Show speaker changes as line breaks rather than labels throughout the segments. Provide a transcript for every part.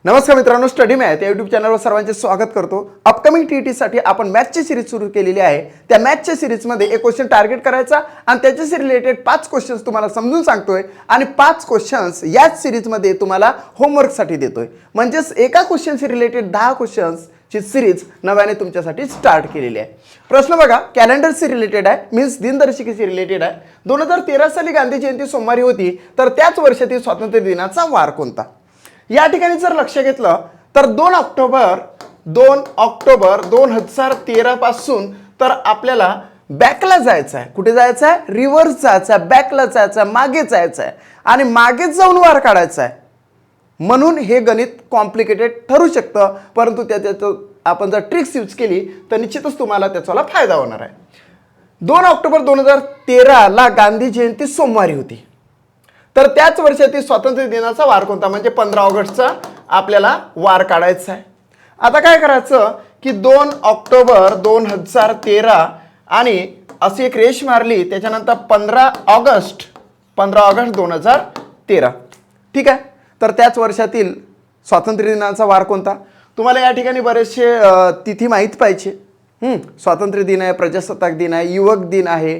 नमस्कार मित्रांनो, study math या यूट्यूब चॅनलवर सर्वांचे स्वागत करतो। अपकमिंग टीईटीसाठी आपण मॅथची सिरीज सुरू केलेली आहे। त्या मॅथच्या सिरीजमध्ये एक क्वेश्चन टार्गेट करायचा आणि त्याच्याशी रिलेटेड 5 क्वेश्चन्स तुम्हाला समजून सांगतोय आणि 5 क्वेश्चन्स याच सिरीजमध्ये तुम्हाला होमवर्कसाठी देतोय। म्हणजेच एका क्वेश्चनशी रिलेटेड 10 क्वेश्चन्स ची सिरीज नव्याने तुमच्यासाठी स्टार्ट केलेली आहे। प्रश्न बघा, कॅलेंडरशी रिलेटेड आहे, मीन्स दिनदर्शिकेशी रिलेटेड आहे। 2013 साली गांधी जयंती सोमवारी होती, तर त्याच वर्षातील स्वातंत्र्य दिनाचा वार कोणता? या ठिकाणी जर लक्ष घेतलं तर 2 ऑक्टोबर 2013 पासून तर आपल्याला बॅकला जायचं आहे। कुठे जायचं आहे? रिव्हर्स जायचं आहे, बॅकला जायचं आहे, मागे जायचं आहे आणि मागे जाऊन वार काढायचा आहे। म्हणून हे गणित कॉम्प्लिकेटेड ठरू शकतं, परंतु त्याचं आपण जर ट्रिक्स यूज केली तर निश्चितच तुम्हाला त्याचा फायदा होणार आहे। 2 ऑक्टोबर 2013 ला गांधी जयंती सोमवारी होती, तर त्याच वर्षातील स्वातंत्र्य दिनाचा वार कोणता? म्हणजे 15 ऑगस्टचा आपल्याला वार काढायचा आहे। आता काय करायचं की 2 ऑक्टोबर 2013 आणि अशी एक रेष मारली, त्याच्यानंतर 15 ऑगस्ट 2013, ठीक आहे। तर त्याच वर्षातील स्वातंत्र्य दिनाचा वार कोणता? तुम्हाला या ठिकाणी बरेचसे तिथी माहीत पाहिजे। स्वातंत्र्य दिन आहे, प्रजासत्ताक दिन आहे, युवक दिन आहे,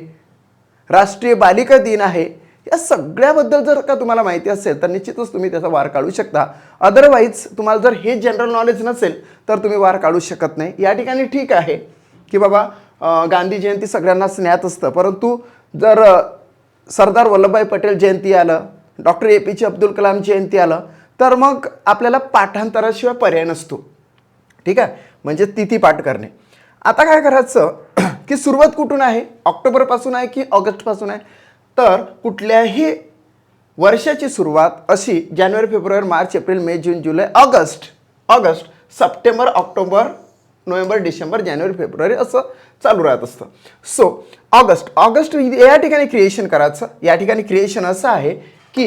राष्ट्रीय बालिका दिन आहे। या सगळ्याबद्दल जर का तुम्हाला माहिती असेल तर निश्चितच तुम्ही त्याचा वार काढू शकता। अदरवाईज तुम्हाला जर हे जनरल नॉलेज नसेल तर तुम्ही वार काढू शकत नाही। या ठिकाणी ठीक आहे की बाबा गांधी जयंती सगळ्यांनाच ज्ञात असतं, परंतु जर सरदार वल्लभभाई पटेल जयंती आलं, डॉक्टर APJ अब्दुल कलाम जयंती आलं, तर मग आपल्याला पाठांतराशिवाय पर्याय नसतो, ठीक आहे। म्हणजे तिथी पाठ करणे। आता काय करायचं की सुरुवात कुठून आहे? ऑक्टोबरपासून आहे की ऑगस्टपासून आहे? तर कुठल्याही वर्षाची सुरुवात अशी जानेवारी, फेब्रुवारी, मार्च, एप्रिल, मे, जून, जुलै, ऑगस्ट, सप्टेंबर, ऑक्टोबर, नोव्हेंबर, डिसेंबर, जानेवारी, फेब्रुवारी असं चालू राहत असतं। सो ऑगस्ट या ठिकाणी क्रिएशन करायचं। या ठिकाणी क्रिएशन असं आहे की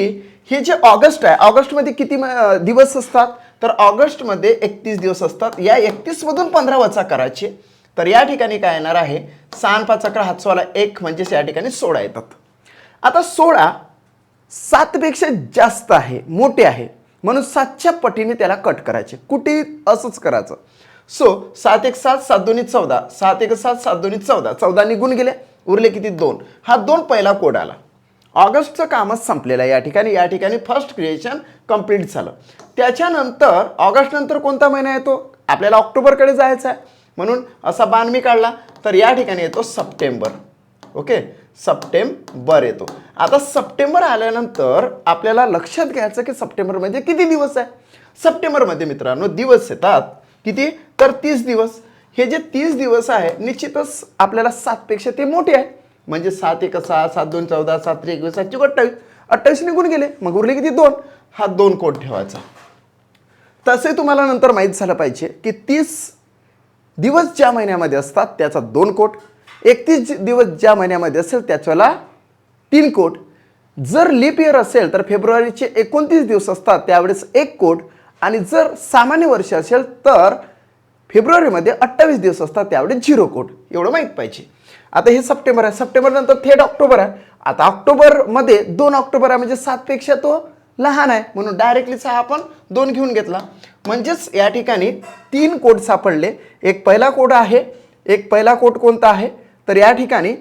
हे जे ऑगस्ट आहे, ऑगस्टमध्ये किती दिवस असतात? तर ऑगस्टमध्ये 31 दिवस असतात। या 31 मधून 15 वजा करायचे, तर या ठिकाणी काय येणार आहे? 6 5 11 हातसोला 1 म्हणजेच या ठिकाणी 16 येतात। आता 16 7 पेक्षा जास्त आहे, मोठे आहे, म्हणून 7च्या पटीने त्याला कट करायचे। कुठे? असंच करायचं। सो 7 1 7 7 2 14, 7 1 7 7 2 14, 14 निघून गेले, उरले किती? 2। हा 2 पहिला कोड आला। ऑगस्टचं कामच संपलेलं आहे। या ठिकाणी फर्स्ट क्रिएशन कंप्लीट झालं। त्याच्यानंतर ऑगस्ट नंतर कोणता महिना येतो? आपल्याला ऑक्टोबरकडे जायचं आहे, म्हणून असा बाण मी काढला, तर या ठिकाणी येतो सप्टेंबर। ओके, सप्टेंबर येतो। आता सप्टेंबर आल्यानंतर आपल्याला लक्षात घ्यायचं की सप्टेंबरमध्ये किती दिवस आहे? सप्टेंबरमध्ये मित्रांनो दिवस येतात किती? तर 30 दिवस। हे जे 30 दिवस आहे निश्चितच आपल्याला 7 पेक्षा ते मोठे आहे, म्हणजे 7 1 6 7 2 14 7 3 21 7 28, 28 निघून गेले, मग उरले किती? 2। हा 2 कोड ठेवायचा। तसे तुम्हाला नंतर माहीत झालं पाहिजे की 30 दिवस ज्या महिन्यामध्ये असतात त्याचा 2 कोट, 31 दिवस ज्या महिन्यामध्ये असेल त्याच्याला 3 कोट। जर लीप इयर असेल तर फेब्रुवारीचे 29 दिवस असतात त्यावेळेस 1 कोट, आणि जर सामान्य वर्ष असेल तर फेब्रुवारीमध्ये 28 दिवस असतात त्यावेळेस 0 कोट। एवढं माहीत पाहिजे। आता हे सप्टेंबर आहे, सप्टेंबर नंतर थेट ऑक्टोबर आहे। आता ऑक्टोबरमध्ये 2 ऑक्टोबर आहे, म्हणजे 7 पेक्षा तो लहान आहे, म्हणून डायरेक्टली 6 आपण 2 घेऊन घेतला। म्हणजेच या ठिकाणी 3 कोड सापडले। एक पहिला कोड आहे, एक पहिला कोड कोणता आहे? तर या ठिकाणी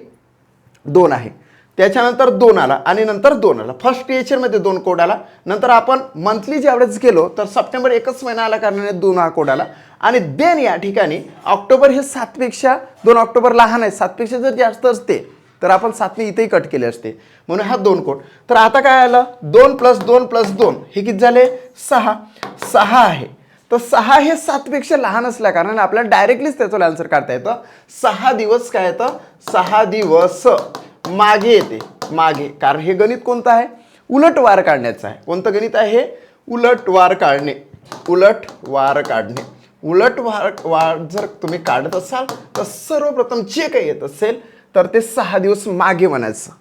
2 आहे, त्याच्यानंतर 2 आला आणि नंतर 2 आला। फर्स्ट क्रिएशनमध्ये 2 कोड आला। नंतर आपण मंथली ज्यावेळेस गेलो तर सप्टेंबर एकच महिना आला, कारणाने 2 हा कोड आला। आणि देन या ठिकाणी ऑक्टोबर हे 7 पेक्षा 2 ऑक्टोबर लहान आहे, 7 पेक्षा जर जास्त असते तर आपण 7ने इथेही कट केले असते, म्हणून हा 2 कोड। तर आता काय आलं? 2 + 2 + 2 हे किती झाले? 6 आहे। तर 6 हे 7 पेक्षा लहान असल्या कारणाने आपल्याला डायरेक्टलीच त्याचं आन्सर काढता येतं। 6 दिवस काय येतं? 6 दिवस मागे येते, मागे। कारण हे गणित कोणतं आहे? उलट वार काढण्याचं आहे। कोणतं गणित आहे? उलट वार काढणे। उलट वार जर तुम्ही काढत असाल तर सर्वप्रथम जे काही येत असेल तर ते 6 दिवस मागे म्हणायचं।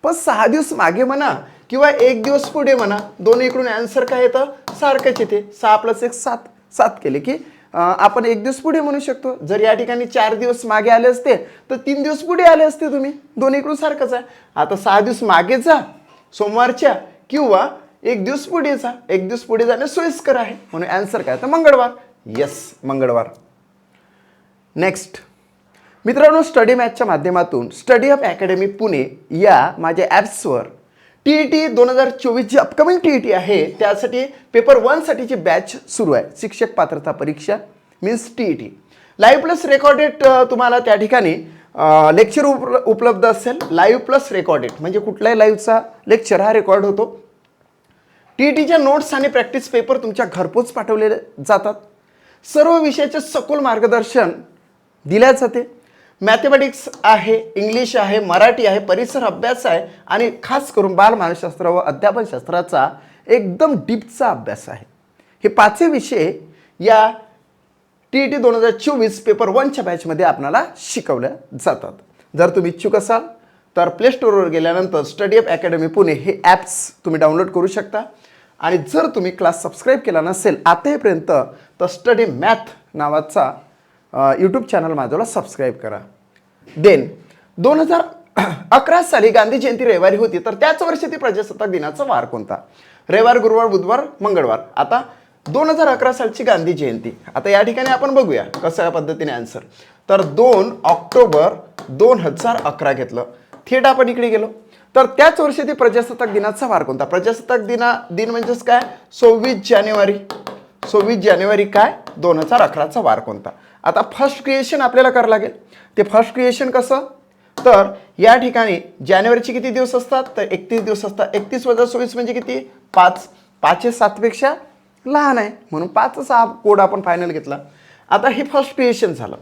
पण 6 दिवस मागे म्हणा किंवा 1 दिवस पुढे म्हणा, दोन्ही इकडून आन्सर काय येतं? सारखंच येते। 6 + 1 7, 7 केले की आपण 1 दिवस पुढे म्हणू शकतो। जर या ठिकाणी 4 दिवस मागे आले असते तर 3 दिवस पुढे आले असते तुम्ही, दोन्ही इकडून सारखंच आहे। आता 6 दिवस मागे जा सोमवारच्या, किंवा एक दिवस पुढेचा, एक दिवस पुढे जाणे सोयीस्कर आहे, म्हणून आन्सर काय तर मंगळवार. येस, मंगळवार. नेक्स्ट मित्रांनो, स्टडी मॅथच्या माध्यमातून स्टडी अप अकॅडमी पुणे या माझ्या ॲप्सवर TET 2024 जी अपकमिंग TET आहे त्यासाठी पेपर 1 साठीची बॅच सुरू आहे. शिक्षक पात्रता परीक्षा means TET. Live plus recorded तुम्हाला त्या ठिकाणी लेक्चर उपलब्ध असेल. लाईव्ह प्लस रेकॉर्डेड म्हणजे कुठल्याही लाईव्हचा लेक्चर हा रेकॉर्ड होतो. TETच्या नोट्स आणि प्रॅक्टिस पेपर तुमच्या घरपोच पाठवलेले जातात. सर्व विषयाचे सखोल मार्गदर्शन दिल्या जाते. मॅथमॅटिक्स आहे, इंग्लिश आहे, मराठी आहे, परिसर अभ्यास आहे आणि खास करून बालमानसशास्त्र व अध्यापनशास्त्राचा एकदम डीपचा अभ्यास आहे. हे पाचही विषय या TET 2024 पेपर 1च्या बॅचमध्ये आपल्याला शिकवल्या जातात. जर तुम्ही इच्छुक असाल तर प्ले स्टोअरवर गेल्यानंतर स्टडी अप अकॅडमी पुणे हे ॲप्स तुम्ही डाउनलोड करू शकता. आणि जर तुम्ही क्लास सबस्क्राईब केला नसेल आतापर्यंत तर स्टडी मॅथ नावाचा यूट्यूब चॅनल माझ्याला सबस्क्राईब करा. देन 2011 साली गांधी जयंती रविवारी होती, तर त्याच वर्षी ती प्रजासत्ताक दिनाचा वार कोणता? रविवार, गुरुवार, बुधवार, मंगळवार. आता 2011 सालची गांधी जयंती. आता या ठिकाणी आपण बघूया कशा पद्धतीने आन्सर. तर 2 ऑक्टोबर 2011 घेतलं. थेट आपण इकडे गेलो तर त्याच वर्षी ती प्रजासत्ताक दिनाचा वार कोणता? प्रजासत्ताक दिन म्हणजेच काय? 26 जानेवारी. 26 जानेवारी काय? 2011चा वार कोणता? आता फर्स्ट क्रिएशन आपल्याला करावं लागेल. ते फर्स्ट क्रिएशन कसं? तर या ठिकाणी जानेवारीचे किती दिवस असतात? तर 31 दिवस असतात. 31 + 24 म्हणजे किती? 5. 5 हे 7 पेक्षा लहान आहे म्हणून 5चा हा कोड आपण फायनल घेतला. आता हे फर्स्ट क्रिएशन झालं.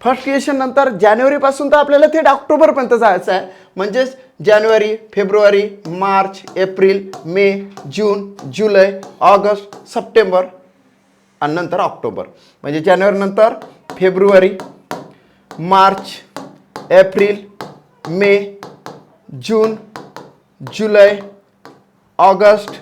फर्स्ट क्रिएशन नंतर जानेवारीपासून तर आपल्याला थेट ऑक्टोबरपर्यंत जायचं आहे. म्हणजेच जानेवारी, फेब्रुवारी, मार्च, एप्रिल, मे, जून, जुलै, ऑगस्ट, सप्टेंबर आणि नंतर ऑक्टोबर. म्हणजे जानेवारी नंतर फेब्रुवारी, मार्च, एप्रिल, मे, जून, जुलै, ऑगस्ट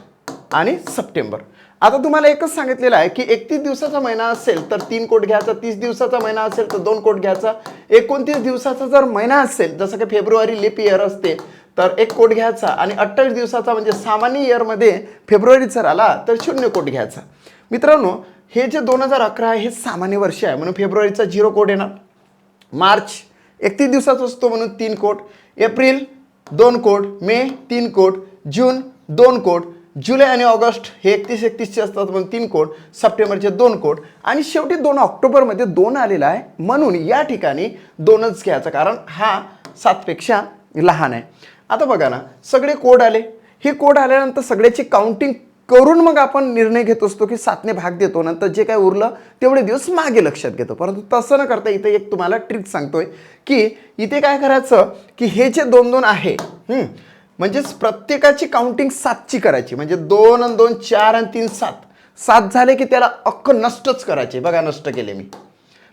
आणि सप्टेंबर. आता तुम्हाला एकच सांगितलेलं आहे की 31 दिवसाचा महिना असेल तर 3 कोट घ्यायचा, 30 दिवसाचा महिना असेल तर 2 कोट घ्यायचा, 29 दिवसाचा जर महिना असेल जसं की फेब्रुवारी लीप इयर असते तर 1 कोट घ्यायचा आणि 28 दिवसाचा म्हणजे सामान्य इयरमध्ये फेब्रुवारी जर आला तर 0 कोट घ्यायचा. मित्रांनो, हे जे 2011 आहे हे सामान्य वर्ष आहे म्हणून फेब्रुवारीचा 0 कोट येणार. मार्च 31 दिवसाचा असतो म्हणून 3 कोट, एप्रिल 2 कोट, मे 3 कोट, जून 2 कोट, जुलै आणि ऑगस्ट हे 31-31चे असतात म्हणून 3 कोट, सप्टेंबरचे 2 कोट आणि शेवटी 2 ऑक्टोबरमध्ये 2 आलेला आहे म्हणून या ठिकाणी 2च घ्यायचा कारण हा 7 पेक्षा लहान आहे. आता बघा ना, सगळे कोड आले. हे कोड आल्यानंतर सगळ्याची काउंटिंग करून मग आपण निर्णय घेत असतो की 7ने भाग देतो, नंतर जे काय उरलं तेवढे दिवस मागे लक्षात घेतो. परंतु तसं न करता इथे एक तुम्हाला ट्रिक सांगतोय की इथे काय करायचं की हे जे 2-2 आहे म्हणजेच प्रत्येकाची काउंटिंग 7ची करायची. म्हणजे 2 आणि 2 4 आणि 3 7. 7 झाले की त्याला अख्खं नष्टच करायचे. बघा, नष्ट केले मी.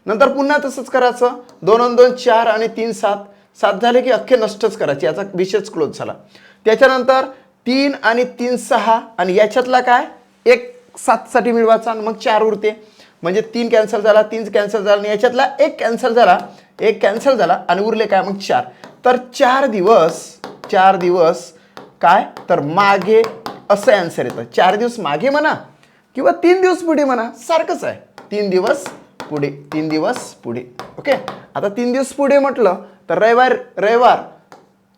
नंतर पुन्हा तसंच करायचं. 2 आणि 2 4 आणि 3 7. 7 झाले की अख्खे नष्टच करायचे. याचा विषयच क्लोज झाला. त्याच्यानंतर 3 आणि 3 6 आणि याच्यातला काय एक 7साठी मिळवायचा आणि मग 4 उरते. म्हणजे 3 कॅन्सल झाला, 3 कॅन्सल झाला आणि याच्यातला एक कॅन्सल झाला, एक कॅन्सल झाला आणि उरले काय मग 4. तर 4 दिवस काय तर मागे असं आन्सर येतं. 4 दिवस मागे म्हणा किंवा 3 दिवस पुढे म्हणा सारखंच आहे. 3 दिवस पुढे, 3 दिवस पुढे. ओके. आता 3 दिवस पुढे म्हटलं तर रविवार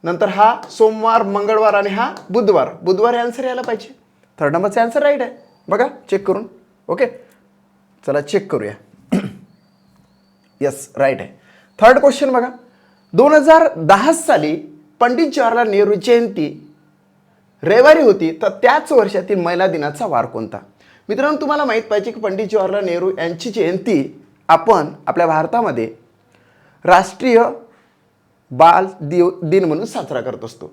नंतर हा सोमवार, मंगळवार आणि हा बुधवार हे आन्सर यायला पाहिजे. 3rd नंबरचा आन्सर राईट आहे. बघा चेक करून. ओके, चला चेक करूया. येस, राईट आहे. 3rd क्वेश्चन बघा. 2010 साली पंडित जवाहरलाल नेहरू जयंती रविवारी होती तर त्याच वर्षातील महिला दिनाचा वार कोणता? मित्रांनो, तुम्हाला माहीत पाहिजे की पंडित जवाहरलाल नेहरू यांची जयंती आपण आपल्या भारतामध्ये राष्ट्रीय बाल दिन म्हणून साजरा करत असतो.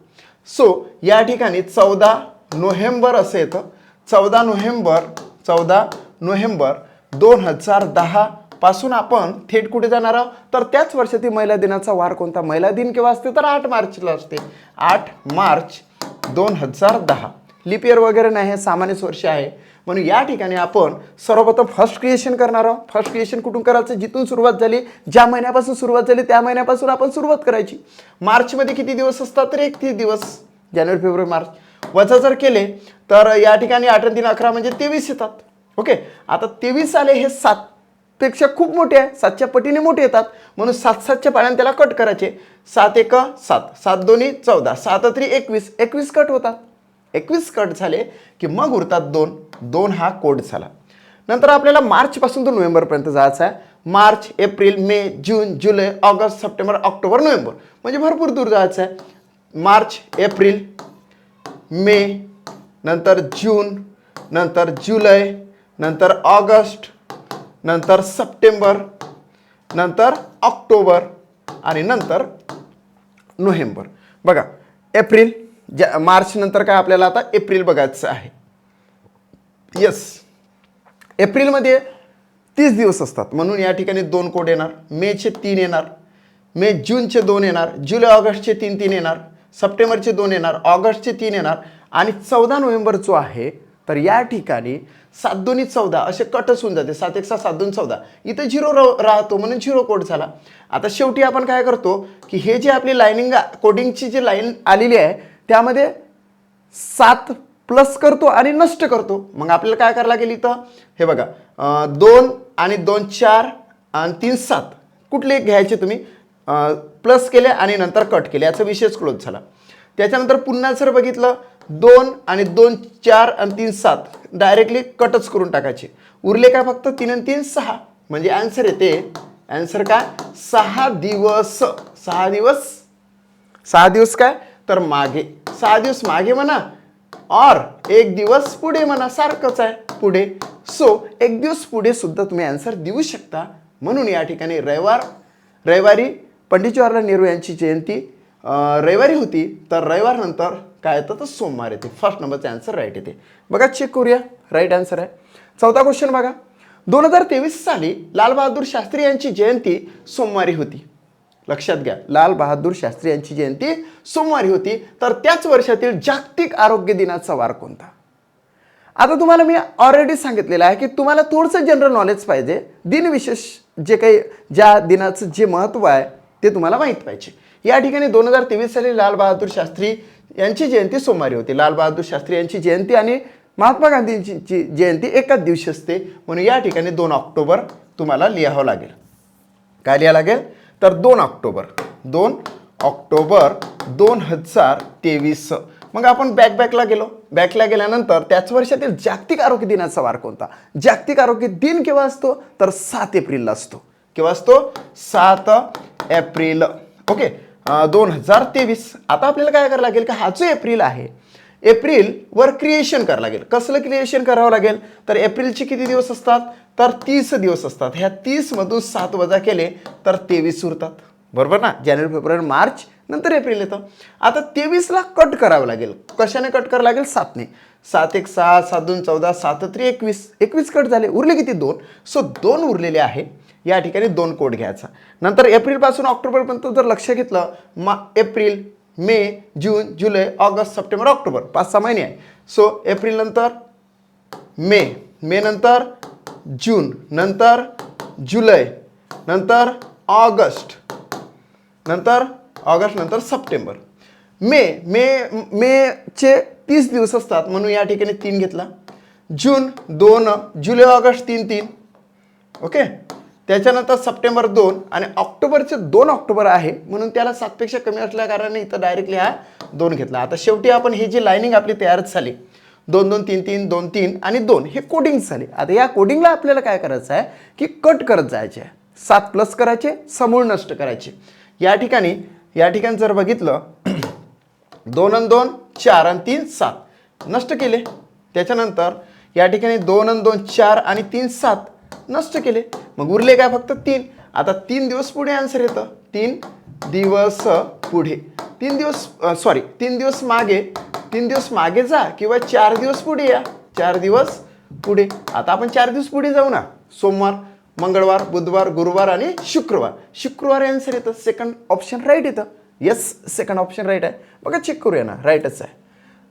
सो या ठिकाणी 14 नोव्हेंबर असं येतं. 14 नोव्हेंबर 2010 पासून आपण थेट कुठे जाणार आहोत तर त्याच वर्षातील महिला दिनाचा वार कोणता? महिला दिन केव्हा असते तर 8 मार्चला असते. 8 मार्च 2010. लीप इयर वगैरे नाही, हे सामान्यच वर्ष आहे. म्हणून या ठिकाणी आपण सर्वप्रथम फर्स्ट क्रिएशन करणार आहोत. फर्स्ट क्रिएशन कुठून करायचं? जिथून सुरुवात झाली, ज्या महिन्यापासून सुरुवात झाली त्या महिन्यापासून आपण सुरुवात करायची. मार्चमध्ये किती दिवस असतात तर 31 दिवस. जानेवारी, फेब्रुवारी, मार्च. वजा जर केले तर या ठिकाणी 8 आणि 3 11 म्हणजे 23 येतात. ओके, आता 23 आले हे 7 पेक्षा खूप मोठे आहे, 7च्या पटीने मोठे येतात, म्हणून 7 7च्या पाण्याने त्याला कट करायचे. 7 1 7, 7 2 14, 7 3 21, 21 कट होतात. 21 कट झाले की मग उरतात 2. 2 हा कोड झाला. नंतर आपल्याला मार्चपासून तर नोव्हेंबरपर्यंत जायचं आहे. मार्च, एप्रिल, मे, जून, जुलै, ऑगस्ट, सप्टेंबर, ऑक्टोबर, नोव्हेंबर, म्हणजे भरपूर दूर जायचं आहे. मार्च, एप्रिल, मे, नंतर जून, नंतर जुलै, नंतर ऑगस्ट, नंतर सप्टेंबर, नंतर ऑक्टोबर आणि नंतर नोव्हेंबर. बघा एप्रिल, मार्च नंतर काय आपल्याला आता एप्रिल बघायचं आहे. येस, एप्रिलमध्ये 30 दिवस असतात, म्हणून या ठिकाणी 2 कोड येणार. मेचे 3 येणार, मे जूनचे 2 येणार, जुलै ऑगस्टचे 3 येणार, सप्टेंबरचे 2 येणार, ऑगस्टचे 3 येणार आणि 14 नोव्हेंबर जो आहे तर या ठिकाणी 7 2 14 असे कटच होऊन जाते. 7 1 6 7 2 14, इथं 0 राहतो म्हणून 0 कोड झाला. आता शेवटी आपण काय करतो की हे जे आपली लाईनिंग कोडिंगची जी लाईन आलेली आहे त्यामध्ये 7 प्लस करतो आणि नष्ट करतो. मग आपल्याला काय करायला लागेल इथं हे बघा, 2 आणि 2 4 आणि 3 7 कुठले घ्यायचे तुम्ही, प्लस केले आणि नंतर कट केले, याचा विषयच क्लोज झाला. त्याच्यानंतर पुन्हा जर बघितलं 2 आणि 2 4 आणि 3 7 डायरेक्टली कटच करून टाकायचे. उरले काय फक्त 3 आणि 3 6, म्हणजे आन्सर येते. आन्सर काय 6 दिवस. 6 दिवस, 6 दिवस काय तर मागे, 6 दिवस मागे म्हणा और 1 दिवस पुढे म्हणा, सारखंच आहे पुढे. सो 1 दिवस पुढे सुद्धा तुम्ही आन्सर देऊ शकता. म्हणून या ठिकाणी रविवारी पंडित जवाहरलाल नेहरू यांची जयंती रविवारी होती, तर रविवार नंतर काय येतं तर सोमवार येते. फर्स्ट नंबरचा आन्सर राईट येते. बघा चेक करूया, राईट आन्सर आहे. चौथा क्वेश्चन बघा, 2023 साली लाल बहादूर शास्त्री यांची जयंती सोमवारी होती. लक्षात घ्या, लाल बहादूर शास्त्री यांची जयंती सोमवारी होती, तर त्याच वर्षातील जागतिक आरोग्य दिनाचा वार कोणता? आता तुम्हाला मी ऑलरेडी सांगितलेलं आहे की तुम्हाला थोडंसं जनरल नॉलेज पाहिजे. दिनविशेष जे काही ज्या दिनाचं जे महत्त्व आहे ते तुम्हाला माहीत पाहिजे. या ठिकाणी 2023 साली लाल बहादूर शास्त्री यांची जयंती सोमवारी होती. लाल बहादूर शास्त्री यांची जयंती आणि महात्मा गांधींची जयंती एकाच दिवशी असते, म्हणून या ठिकाणी 2 ऑक्टोबर तुम्हाला लिहावं लागेल. काय लिहावं लागेल तर 2 ऑक्टोबर 2023. मग आपण बॅकला गेलो. बॅकला गेल्यानंतर त्याच वर्षातील जागतिक आरोग्य दिनाचा वार कोणता? जागतिक आरोग्य दिन केव्हा असतो तर 7 एप्रिलला असतो. केव्हा असतो? 7 एप्रिल. ओके, 2023. आता आपल्याला काय करावं लागेल की हा जो एप्रिल आहे, एप्रिलवर क्रिएशन करावं लागेल. कसलं क्रिएशन करावं लागेल तर एप्रिलचे किती दिवस असतात तर 30 दिवस असतात. ह्या 30 मधून 7 वजा केले तर 23 उरतात, बरोबर ना. जानेवारी, फेब्रुवारी, मार्च, नंतर एप्रिल येतं. आता 23ला कट करावं लागेल. कशाने कट करावं लागेल? 7ने. 7 1 6, 7 2 14, 7 3 21. 21 कट झाले, उरले किती? 2. सो 2 उरलेले आहे. या ठिकाणी 2 कोड घ्यायचा. नंतर एप्रिलपासून ऑक्टोबरपर्यंत जर लक्ष घेतलं, एप्रिल, मे, जून, जुलै, ऑगस्ट, सप्टेंबर, ऑक्टोबर 5-6 महिने आहे. सो एप्रिल नंतर मे, मे नंतर जून, नंतर जुलै, नंतर ऑगस्ट, नंतर सप्टेंबर. मेचे 30 दिवस असतात, म्हणून या ठिकाणी 3 घेतला. जून 2, जुलै ऑगस्ट 3. ओके, त्याच्यानंतर सप्टेंबर 2 आणि ऑक्टोबरचे 2 ऑक्टोबर आहे, म्हणून त्याला 7 पेक्षा कमी असल्या कारणाने इथं डायरेक्टली हा 2 घेतला. आता शेवटी आपण ही जी लाईनिंग आपली तयारच झाली, 2 2 3 3 2 3 आणि 2 हे कोडिंग झाले. आता या कोडिंगला आपल्याला काय करायचं आहे की कट करत जायचे आहे. 7 प्लस करायचे, समूळ नष्ट करायचे. या ठिकाणी जर बघितलं 2 आणि 2 4 आणि 3 7 नष्ट केले. त्याच्यानंतर या ठिकाणी 2 आणि 2 4 आणि 3 7 नष्ट केले. मग उरले काय फक्त 3. आता 3 दिवस पुढे आन्सर येतं. 3 दिवस पुढे, 3 दिवस मागे, 3 दिवस मागे जा किंवा 4 दिवस पुढे या. 4 दिवस पुढे. आता आपण 4 दिवस पुढे जाऊ ना. सोमवार, मंगळवार, बुधवार, गुरुवार आणि शुक्रवार आन्सर येतं. सेकंड ऑप्शन राईट येतं. येस, सेकंड ऑप्शन राईट आहे. बघा चेक करूया ना, राईटच आहे.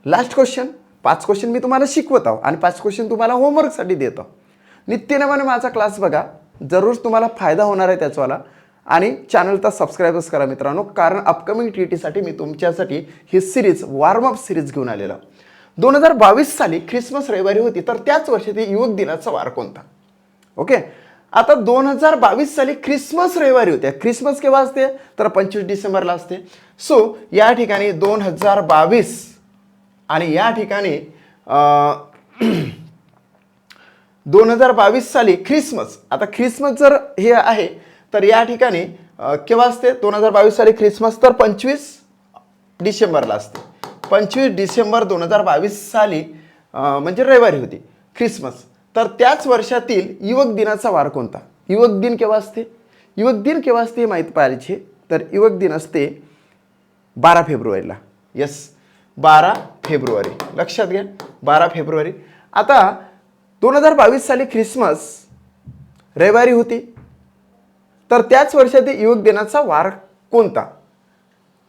Last question. 5 क्वेश्चन मी तुम्हाला शिकवत आहो आणि 5 क्वेश्चन तुम्हाला होमवर्कसाठी देतो. नित्यनेमाने माझा क्लास बघा, जरूर तुम्हाला फायदा होणार आहे त्याचवाला. आणि चॅनलचा सबस्क्राईबच करा मित्रांनो, कारण अपकमिंग TETसाठी मी तुमच्यासाठी ही सिरीज, वॉर्मअप सिरीज घेऊन आलेलो. 2022 साली ख्रिसमस रविवारी होती, तर त्याच वर्षातील युवक दिनाचा वार कोणता? ओके, आता 2022 साली ख्रिसमस रविवारी होत्या. ख्रिसमस केव्हा असते? तर 25 डिसेंबरला असते. सो या ठिकाणी 2022 आणि या ठिकाणी 2022 साली ख्रिसमस. आता ख्रिसमस जर हे आहे तर या ठिकाणी केव्हा असते? 2022 साली ख्रिसमस तर 25 डिसेंबरला असते. 25 डिसेंबर 2022 साली म्हणजे रविवारी होती ख्रिसमस. तर त्याच वर्षातील युवक दिनाचा वार कोणता? युवक दिन केव्हा असते? युवक दिन केव्हा असते हे माहीत पाहिजे. तर युवक दिन असते 12 फेब्रुवारीला. Yes, 12 February. लक्षात घ्या, 12 फेब्रुवारी. आता 2022 साली ख्रिसमस रविवारी होती, तर त्याच वर्षातील युवक दिनाचा वार कोणता?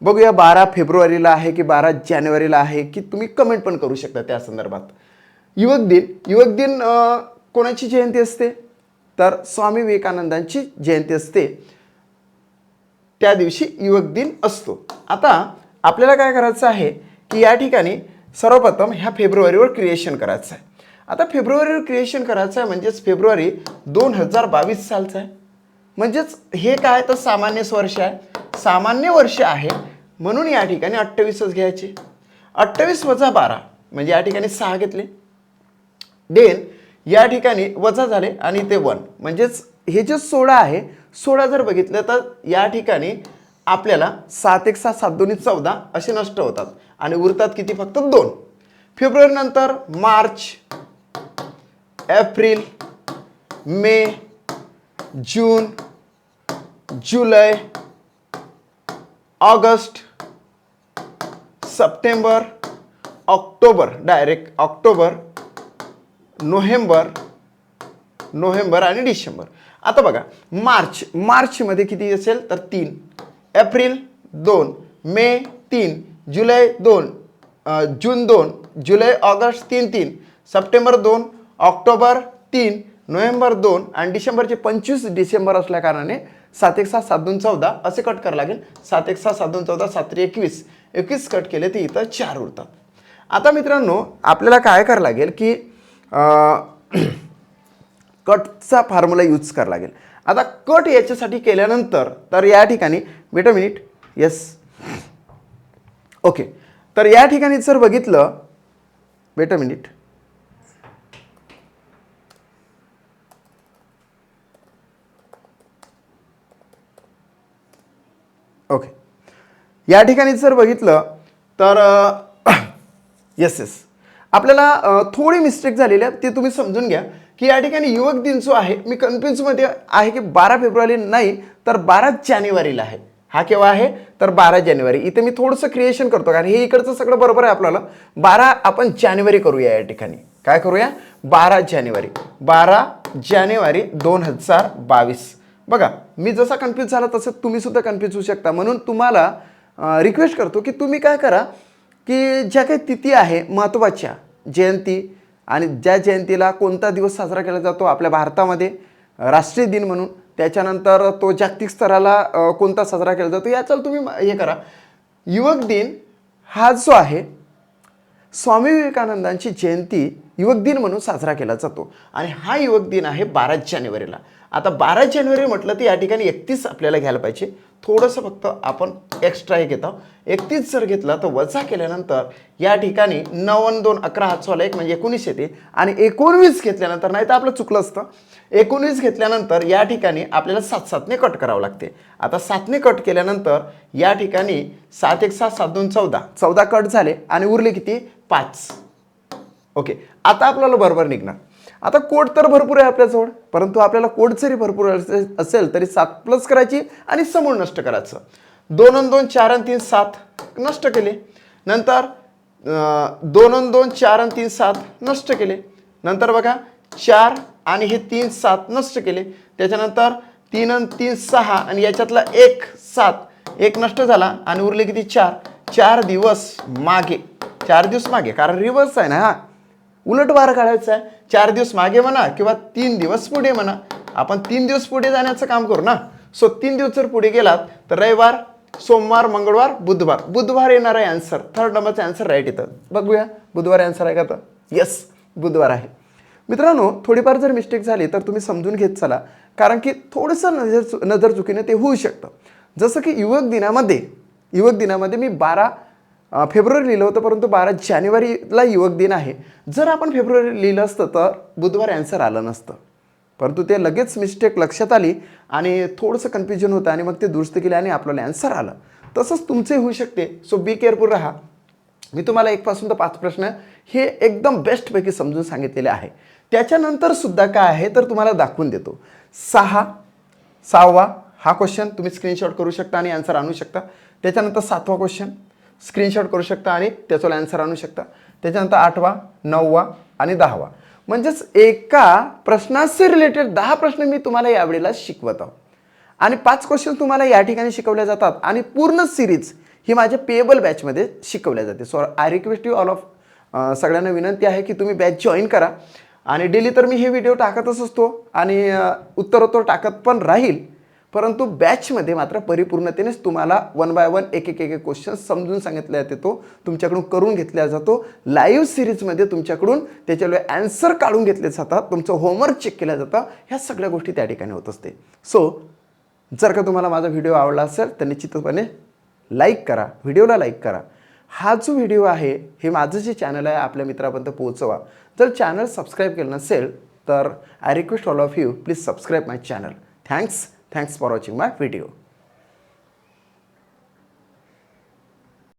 बघूया, 12 फेब्रुवारीला आहे की 12 जानेवारीला आहे, की तुम्ही कमेंट पण करू शकता त्या संदर्भात. युवक दिन कोणाची जयंती असते? तर स्वामी विवेकानंदांची जयंती असते, त्या दिवशी युवक दिन असतो. आता आपल्याला काय करायचं आहे की या ठिकाणी सर्वप्रथम ह्या फेब्रुवारीवर क्रिएशन करायचं आहे. आता फेब्रुवारीवर क्रिएशन करायचं आहे म्हणजेच फेब्रुवारी 2022 सालचं आहे. म्हणजेच हे काय तर सामान्य वर्ष आहे, सामान्य वर्ष आहे, म्हणून या ठिकाणी 28च घ्यायचे. 28 वजा 12 म्हणजे या ठिकाणी 6 घेतले. देन या ठिकाणी वजा झाले आणि ते 1 म्हणजेच हे जे 16 आहे, 16 जर बघितलं तर या ठिकाणी आपल्याला 7 1 6 7 2 14 असे नष्ट होतात आणि उरतात किती? फक्त 2. फेब्रुवारी नंतर मार्च, एप्रिल, मे, जून, जुलै, ऑगस्ट, सप्टेंबर, ऑक्टोबर, डायरेक्ट ऑक्टोबर, नोव्हेंबर आणि डिसेंबर. आता बघा, मार्चमध्ये किती असेल तर 3, एप्रिल 2, मे 3, जुलै 2, जून 2, जुलै ऑगस्ट 3, सप्टेंबर 2, ऑक्टोबर 3, नोव्हेंबर 2 आणि डिसेंबरचे 25 डिसेंबर असल्या कारणाने 7 1 6 7 2 14 असे कट करावं लागेल. 7 1 6 7 2 14 7 3 21 कट केले ते इथं 4 उरतात. आता मित्रांनो, आपल्याला काय करावं लागेल की कटचा फॉर्म्युला यूज करावा लागेल. आता कट याच्यासाठी केल्यानंतर तर या ठिकाणी weight a minute. Yes, okay. तर या ठिकाणी जर बघितलं, वेट अ मिनिट. ओके, या ठिकाणी जर बघितलं तर येस आपल्याला थोडी मिस्टेक झालेली आहे, ते तुम्ही समजून घ्या की या ठिकाणी युवक दिन जो आहे, मी कन्फ्युजमध्ये आहे की 12 फेब्रुवारी नाही तर 12 जानेवारीला आहे. हा केव्हा आहे तर 12 जानेवारी. इथे मी थोडंसं क्रिएशन करतो कारण हे इकडचं सगळं बरोबर आहे आपल्याला. 12 आपण जानेवारी करूया. या ठिकाणी काय करूया? 12 जानेवारी 2022. बघा, मी जसा कन्फ्यूज झाला तसं तुम्ही सुद्धा कन्फ्यूज होऊ शकता. म्हणून तुम्हाला रिक्वेस्ट करतो की तुम्ही काय करा की ज्या काही तिथी आहे महत्त्वाच्या जयंती आणि ज्या जयंतीला कोणता दिवस साजरा केला जातो आपल्या भारतामध्ये राष्ट्रीय दिन म्हणून, त्याच्यानंतर तो जागतिक स्तराला कोणता साजरा केला जातो याचं तुम्ही हे करा. युवक दिन हा जो आहे स्वामी विवेकानंदांची जयंती युवक दिन म्हणून साजरा केला जातो आणि हा युवक दिन आहे 12 जानेवारीला. आता 12 जानेवारी म्हटलं तर या ठिकाणी 31 आपल्याला घ्यायला पाहिजे. थोडंसं फक्त आपण एक्स्ट्रा हे घेतो. 31 जर घेतला तर वजा केल्यानंतर या ठिकाणी 9 आणि 2 11 हातचवाला 1 म्हणजे 19 येते आणि 19 घेतल्यानंतर, नाही तर आपलं चुकलं असतं, 19 घेतल्यानंतर या ठिकाणी आपल्याला 7 7ने कट करावं लागते. आता 7ने कट केल्यानंतर या ठिकाणी 7 1 6 7 2 14 14 कट झाले आणि उरले किती? 5. ओके, आता आपल्याला बरोबर निघणार. आता कोड तर भरपूर आहे आपल्याजवळ, परंतु आपल्याला कोड जरी भरपूर असेल तरी 7 प्लस करायची आणि समूळ नष्ट करायचं. 2 आणि 2 4 आणि 3 7 नष्ट केले. नंतर 2 आणि 2 4 आणि 3 7 नष्ट केले. नंतर बघा 4 आणि हे 3 7 नष्ट केले. त्याच्यानंतर 3 आणि 3 6 आणि याच्यातला 1 7 1 नष्ट झाला आणि उरले किती? 4. 4 दिवस मागे, 4 दिवस मागे, कारण रिव्हर्स आहे ना, हा उलट वार काढायचा आहे. 4 दिवस मागे म्हणा किंवा 3 दिवस पुढे म्हणा, आपण 3 दिवस पुढे जाण्याचं काम करू ना. सो 3 दिवस जर पुढे गेलात तर रविवार सोमवार, मंगळवार, बुधवार. बुधवार येणार आहे आन्सर. थर्ड नंबरचा आन्सर राईट येतं. बघूया बुधवार आन्सर आहे का? तर येस, बुधवार आहे. मित्रांनो, थोडीफार जर मिस्टेक झाली तर तुम्ही समजून घेत चला, कारण की थोडंसं नजर चुकीने ते होऊ शकतं. जसं की युवक दिनामध्ये मी 12 फेब्रुवारी लिहिलं होतं, परंतु 12 जानेवारीला युवक दिन आहे. जर आपण फेब्रुवारी लिहिलं असतं तर बुधवार आन्सर आलं नसतं, परंतु ते लगेच मिस्टेक लक्षात आली आणि थोडंसं कन्फ्युजन होतं आणि मग ते दुरुस्त केले आणि आपल्याला आन्सर आलं. तसंच तुमचे होऊ शकते. सो बी केअरफुल राहा. मी तुम्हाला 1 पासून तर 5 प्रश्न हे एकदम बेस्टपैकी समजून सांगितलेले आहे. त्याच्यानंतर सुद्धा काय आहे तर तुम्हाला दाखवून देतो. 6वा हा क्वेश्चन तुम्ही स्क्रीनशॉट करू शकता आणि आन्सर आणू शकता. त्याच्यानंतर 7वा क्वेश्चन स्क्रीनशॉट करू शकता आणि त्याचा आन्सर आणू शकता. त्याच्यानंतर 8वा, 9वा आणि 10वा. म्हणजेच एका प्रश्नाशी रिलेटेड 10 प्रश्न मी तुम्हाला यावेळेला शिकवत आहोत आणि 5 क्वेश्चन तुम्हाला या ठिकाणी शिकवले जातात आणि पूर्ण सिरीज ही माझ्या पेएबल बॅचमध्ये शिकवल्या जाते. So I request you all of, सगळ्यांना विनंती आहे की तुम्ही बॅच जॉईन करा आणि डेली तर मी हे व्हिडिओ टाकतच असतो आणि उत्तरोत्तर टाकत पण राहील, परंतु बॅचमध्ये मात्र परिपूर्णतेनेच तुम्हाला 1 बाय 1 एक क्वेश्चन समजून सांगितल्यात येतो, तुमच्याकडून करून घेतला जातो. लाईव्ह सिरीजमध्ये तुमच्याकडून त्याच्यावर ॲन्सर काढून घेतले जातात, तुमचं होमवर्क चेक केलं जातं. ह्या सगळ्या गोष्टी त्या ठिकाणी होत असते. सो जर का तुम्हाला माझा व्हिडिओ आवडला असेल तर निश्चितपणे लाईक करा, व्हिडिओला लाईक करा. हा जो व्हिडिओ आहे हे माझं जे चॅनल आहे आपल्या मित्रापर्यंत पोहोचवा. जर चॅनल सबस्क्राईब केलं नसेल तर I request all of you please subscribe my channel. Thanks for watching my video.